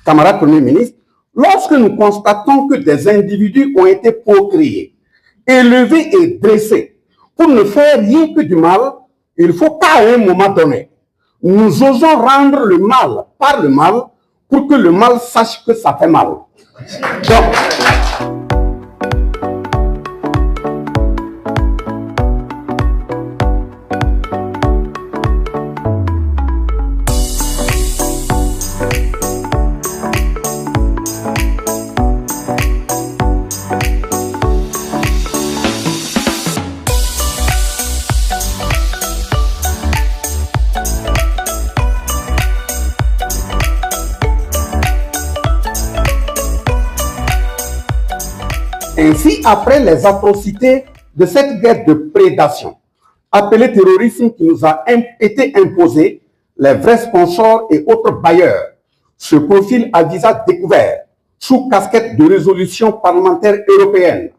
Camarade Premier ministre, lorsque nous constatons que des individus ont été procréés, élevés et dressés pour ne faire rien que du mal, il faut qu'à un moment donné, nous osons rendre le mal par le mal pour que le mal sache que ça fait mal. Donc, ainsi, après les atrocités de cette guerre de prédation, appelée terrorisme qui nous a été imposée, les vrais sponsors et autres bailleurs se profilent à visage découvert, sous casquette de résolution parlementaire européenne,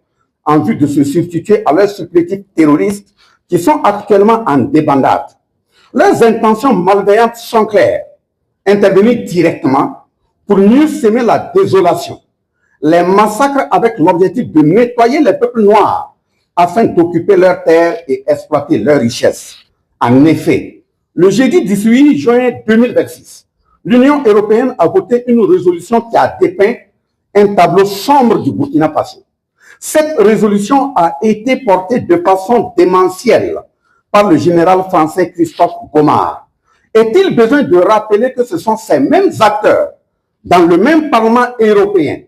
en vue de se substituer à leurs supplétifs terroristes qui sont actuellement en débandade. Leurs intentions malveillantes sont claires, intervenir directement pour mieux semer la désolation, les massacres avec l'objectif de nettoyer les peuples noirs afin d'occuper leurs terres et exploiter leurs richesses. En effet, le jeudi 18 juin 2026, l'Union européenne a voté une résolution qui a dépeint un tableau sombre du Burkina Faso. Cette résolution a été portée de façon démentielle par le général français Christophe Gomard. Est-il besoin de rappeler que ce sont ces mêmes acteurs dans le même Parlement européen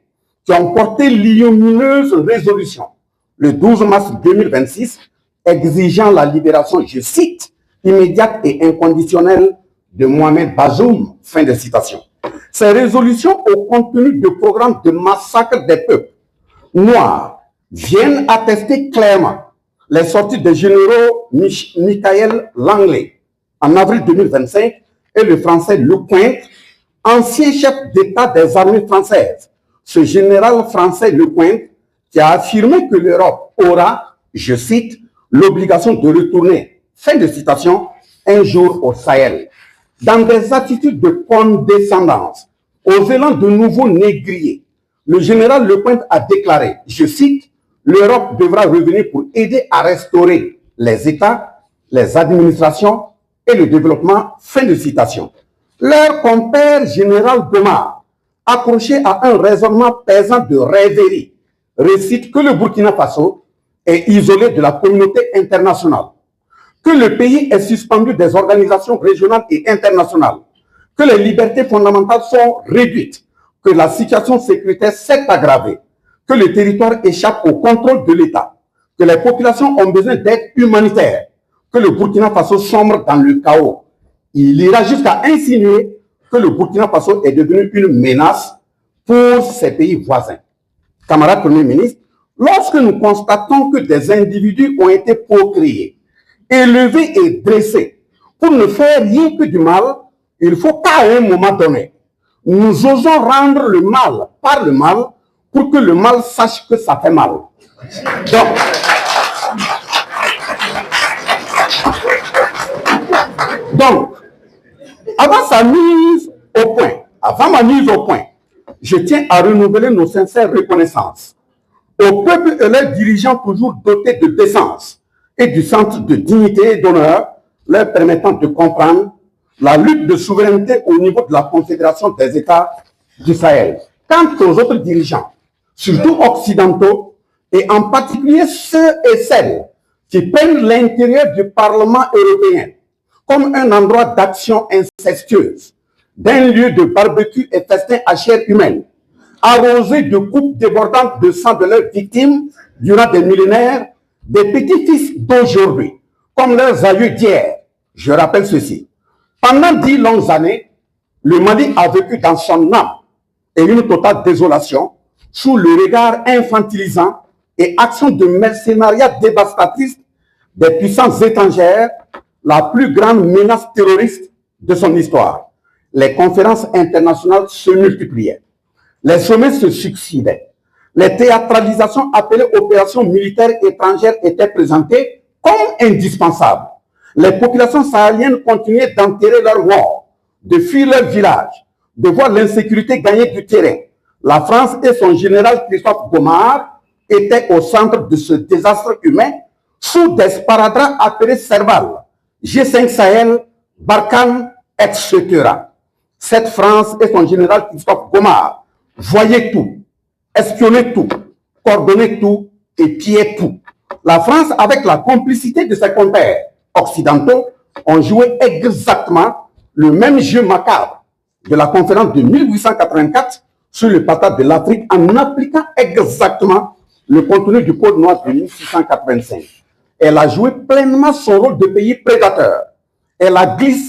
qui ont porté l'ignominieuse résolution le 12 mars 2026 exigeant la libération, je cite, immédiate et inconditionnelle de Mohamed Bazoum, fin de citation. Ces résolutions au contenu de programmes de massacre des peuples noirs viennent attester clairement les sorties des généraux Michael Langley en avril 2025 et le français Lecointre, ancien chef d'État des armées françaises. Ce général français Lecointre qui a affirmé que l'Europe aura, je cite, l'obligation de retourner, fin de citation, un jour au Sahel. Dans des attitudes de condescendance, aux élans de nouveaux négriers, le général Lecointre a déclaré, je cite, l'Europe devra revenir pour aider à restaurer les États, les administrations et le développement, fin de citation. Leur compère général Gomard, accroché à un raisonnement pesant de rêverie, récite que le Burkina Faso est isolé de la communauté internationale, que le pays est suspendu des organisations régionales et internationales, que les libertés fondamentales sont réduites, que la situation sécuritaire s'est aggravée, que le territoire échappe au contrôle de l'État, que les populations ont besoin d'aide humanitaire, que le Burkina Faso sombre dans le chaos. Il ira jusqu'à insinuer que le Burkina Faso est devenu une menace pour ses pays voisins. Camarade Premier ministre, lorsque nous constatons que des individus ont été procréés, élevés et dressés pour ne faire rien que du mal, il faut qu'à un moment donné, nous osons rendre le mal par le mal pour que le mal sache que ça fait mal. Donc, avant sa mise au point, avant ma mise au point, je tiens à renouveler nos sincères reconnaissances au peuple et leurs dirigeants toujours dotés de décence et du sens de dignité et d'honneur leur permettant de comprendre la lutte de souveraineté au niveau de la Confédération des États du Sahel. Quant aux autres dirigeants, surtout occidentaux, et en particulier ceux et celles qui prennent l'intérieur du Parlement européen comme un endroit d'action incestueuse, d'un lieu de barbecue et festin à chair humaine, arrosé de coupes débordantes de sang de leurs victimes durant des millénaires, des petits-fils d'aujourd'hui, comme leurs aïeux d'hier. Je rappelle ceci. Pendant 10 longues années, le Mali a vécu dans son âme et une totale désolation sous le regard infantilisant et action de mercenariat dévastatrice des puissances étrangères, la plus grande menace terroriste de son histoire. Les conférences internationales se multipliaient. Les sommets se succédaient. Les théâtralisations appelées opérations militaires étrangères étaient présentées comme indispensables. Les populations sahéliennes continuaient d'enterrer leurs morts, de fuir leurs villages, de voir l'insécurité gagner du terrain, la France et son général Christophe Gomard étaient au centre de ce désastre humain sous des sparadraps appelés Serval, G5 Sahel, Barkhane, etc. Cette France et son général Christophe Gomard voyaient tout, espionnaient tout, coordonnaient tout et pillaient tout. La France, avec la complicité de ses compères occidentaux, ont joué exactement le même jeu macabre de la conférence de 1884 sur le partage de l'Afrique en appliquant exactement le contenu du Code noir de 1685. Elle a joué pleinement son rôle de pays prédateur. Elle a glissé